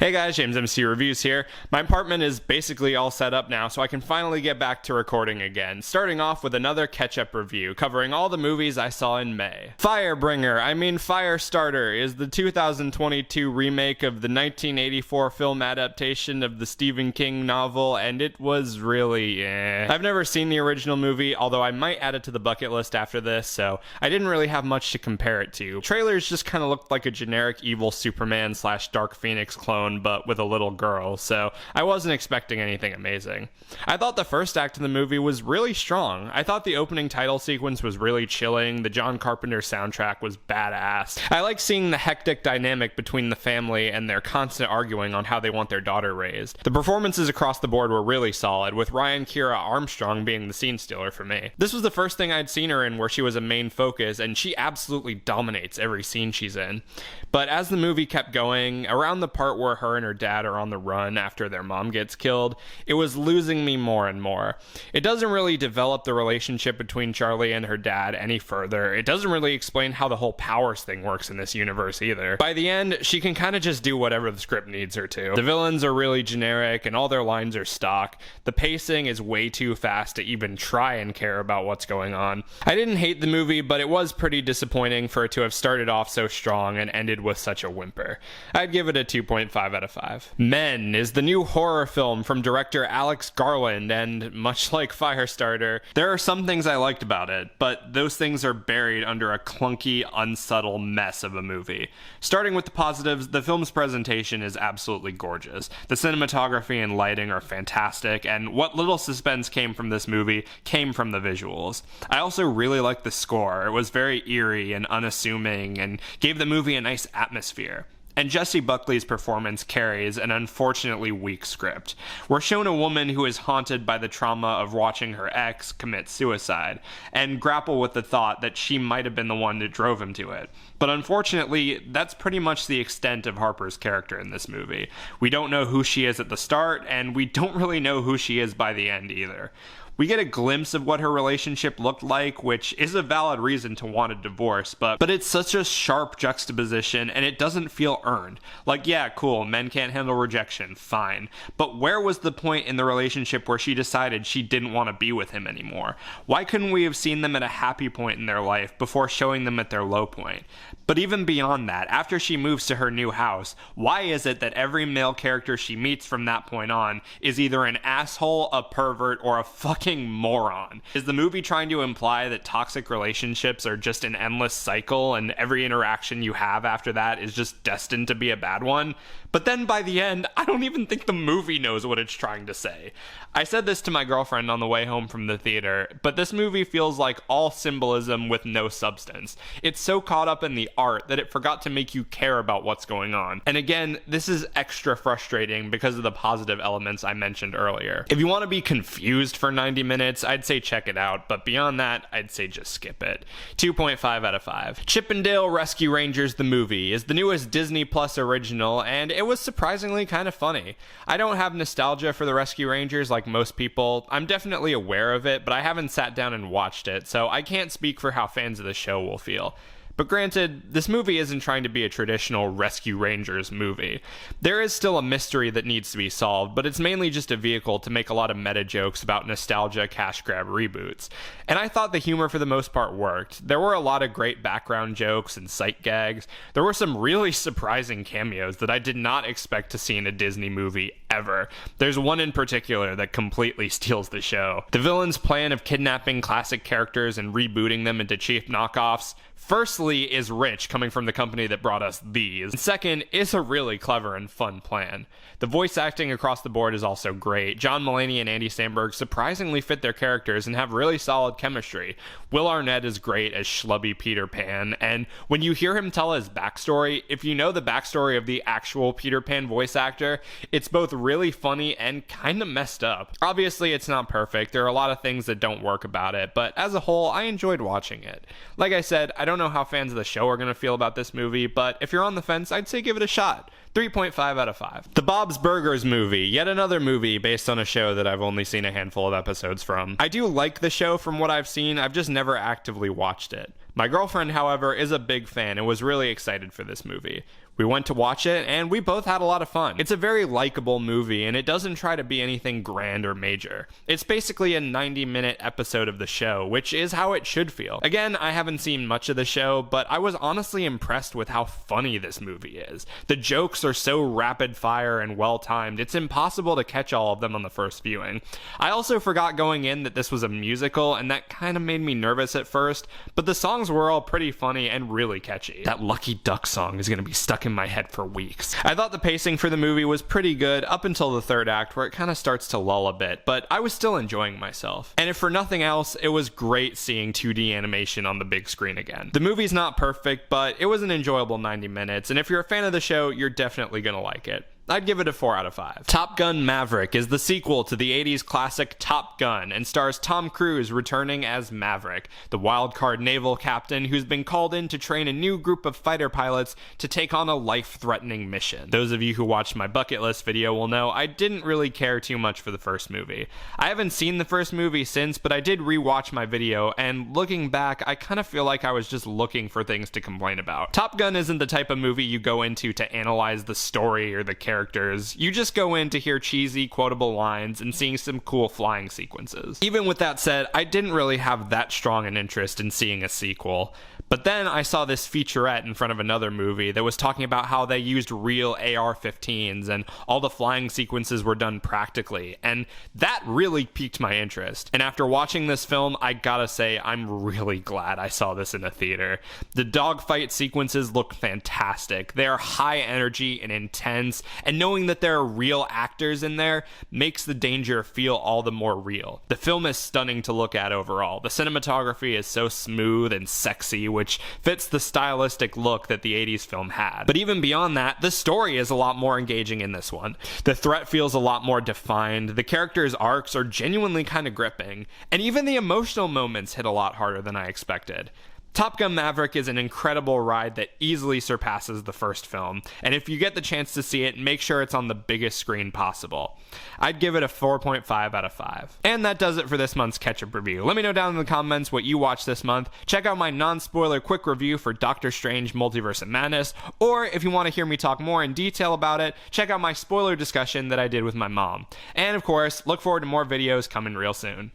Hey guys, James MC Reviews here. My apartment is basically all set up now, so I can finally get back to recording again, starting off with another catch-up review, covering all the movies I saw in May. Firestarter is the 2022 remake of the 1984 film adaptation of the Stephen King novel, and it was really I've never seen the original movie, although I might add it to the bucket list after this, so I didn't really have much to compare it to. Trailers just kind of looked like a generic evil Superman / Dark Phoenix clone, but with a little girl, so I wasn't expecting anything amazing. I thought the first act of the movie was really strong. I thought the opening title sequence was really chilling. The John Carpenter soundtrack was badass. I like seeing the hectic dynamic between the family and their constant arguing on how they want their daughter raised. The performances across the board were really solid, with Ryan Kiera Armstrong being the scene stealer for me. This was the first thing I'd seen her in where she was a main focus, and she absolutely dominates every scene she's in. But as the movie kept going, around the part where her and her dad are on the run after their mom gets killed, it was losing me more and more. It doesn't really develop the relationship between Charlie and her dad any further. It doesn't really explain how the whole powers thing works in this universe either. By the end, she can kind of just do whatever the script needs her to. The villains are really generic and all their lines are stock. The pacing is way too fast to even try and care about what's going on. I didn't hate the movie, but it was pretty disappointing for it to have started off so strong and ended with such a whimper. I'd give it a 2.5 out of 5. Men is the new horror film from director Alex Garland, and much like Firestarter, there are some things I liked about it, but those things are buried under a clunky, unsubtle mess of a movie. Starting with the positives, the film's presentation is absolutely gorgeous. The cinematography and lighting are fantastic, and what little suspense came from this movie came from the visuals. I also really liked the score. It was very eerie and unassuming, and gave the movie a nice atmosphere. And Jessie Buckley's performance carries an unfortunately weak script. We're shown a woman who is haunted by the trauma of watching her ex commit suicide, and grapple with the thought that she might have been the one that drove him to it. But unfortunately, that's pretty much the extent of Harper's character in this movie. We don't know who she is at the start, and we don't really know who she is by the end either. We get a glimpse of what her relationship looked like, which is a valid reason to want a divorce, but it's such a sharp juxtaposition, and it doesn't feel earned. Like, yeah, cool, men can't handle rejection, fine. But where was the point in the relationship where she decided she didn't want to be with him anymore? Why couldn't we have seen them at a happy point in their life before showing them at their low point? But even beyond that, after she moves to her new house, why is it that every male character she meets from that point on is either an asshole, a pervert, or a fucking moron? Is the movie trying to imply that toxic relationships are just an endless cycle and every interaction you have after that is just destined to be a bad one? But then by the end, I don't even think the movie knows what it's trying to say. I said this to my girlfriend on the way home from the theater, but this movie feels like all symbolism with no substance. It's so caught up in the art that it forgot to make you care about what's going on. And again, this is extra frustrating because of the positive elements I mentioned earlier. If you want to be confused for 90 minutes, I'd say check it out, but beyond that, I'd say just skip it. 2.5 out of 5. Chip 'n Dale Rescue Rangers the movie is the newest Disney Plus original, and it was surprisingly kind of funny. I don't have nostalgia for the Rescue Rangers like most people. I'm definitely aware of it, but I haven't sat down and watched it, so I can't speak for how fans of the show will feel. But granted, this movie isn't trying to be a traditional Rescue Rangers movie. There is still a mystery that needs to be solved, but it's mainly just a vehicle to make a lot of meta jokes about nostalgia cash grab reboots. And I thought the humor for the most part worked. There were a lot of great background jokes and sight gags. There were some really surprising cameos that I did not expect to see in a Disney movie ever. There's one in particular that completely steals the show. The villain's plan of kidnapping classic characters and rebooting them into cheap knockoffs, firstly, is rich coming from the company that brought us these. And second, is a really clever and fun plan. The voice acting across the board is also great. John Mulaney and Andy Samberg surprisingly fit their characters and have really solid chemistry. Will Arnett is great as schlubby Peter Pan, and when you hear him tell his backstory, if you know the backstory of the actual Peter Pan voice actor, it's both really funny and kind of messed up. Obviously, it's not perfect. There are a lot of things that don't work about it, but as a whole, I enjoyed watching it. Like I said, I don't know how fans of the show are going to feel about this movie, but if you're on the fence, I'd say give it a shot. 3.5 out of 5. The Bob's Burgers movie, yet another movie based on a show that I've only seen a handful of episodes from. I do like the show from what I've seen, I've just never actively watched it. My girlfriend, however, is a big fan and was really excited for this movie. We went to watch it, and we both had a lot of fun. It's a very likable movie, and it doesn't try to be anything grand or major. It's basically a 90-minute episode of the show, which is how it should feel. Again, I haven't seen much of the show, but I was honestly impressed with how funny this movie is. The jokes are so rapid fire and well-timed, it's impossible to catch all of them on the first viewing. I also forgot going in that this was a musical, and that kind of made me nervous at first, but the songs were all pretty funny and really catchy. That Lucky Duck song is gonna be stuck in my head for weeks. I thought the pacing for the movie was pretty good up until the third act, where it kind of starts to lull a bit, but I was still enjoying myself. And if for nothing else, it was great seeing 2D animation on the big screen again. The movie's not perfect, but it was an enjoyable 90 minutes, and if you're a fan of the show, you're definitely gonna like it. I'd give it a 4 out of 5. Top Gun Maverick is the sequel to the 80s classic Top Gun and stars Tom Cruise returning as Maverick, the wildcard naval captain who's been called in to train a new group of fighter pilots to take on a life-threatening mission. Those of you who watched my bucket list video will know I didn't really care too much for the first movie. I haven't seen the first movie since, but I did rewatch my video, and looking back, I kind of feel like I was just looking for things to complain about. Top Gun isn't the type of movie you go into to analyze the story or the characters. You just go in to hear cheesy, quotable lines and seeing some cool flying sequences. Even with that said, I didn't really have that strong an interest in seeing a sequel. But then I saw this featurette in front of another movie that was talking about how they used real AR-15s and all the flying sequences were done practically, and that really piqued my interest. And after watching this film, I gotta say I'm really glad I saw this in a theater. The dogfight sequences look fantastic. They are high energy and intense, and knowing that there are real actors in there makes the danger feel all the more real. The film is stunning to look at overall. The cinematography is so smooth and sexy, which fits the stylistic look that the 80s film had. But even beyond that, the story is a lot more engaging in this one. The threat feels a lot more defined, the characters' arcs are genuinely kind of gripping, and even the emotional moments hit a lot harder than I expected. Top Gun Maverick is an incredible ride that easily surpasses the first film, and if you get the chance to see it, make sure it's on the biggest screen possible. I'd give it a 4.5 out of 5. And that does it for this month's Ketchup review. Let me know down in the comments what you watched this month. Check out my non-spoiler quick review for Doctor Strange Multiverse of Madness, or if you want to hear me talk more in detail about it, check out my spoiler discussion that I did with my mom. And of course, look forward to more videos coming real soon.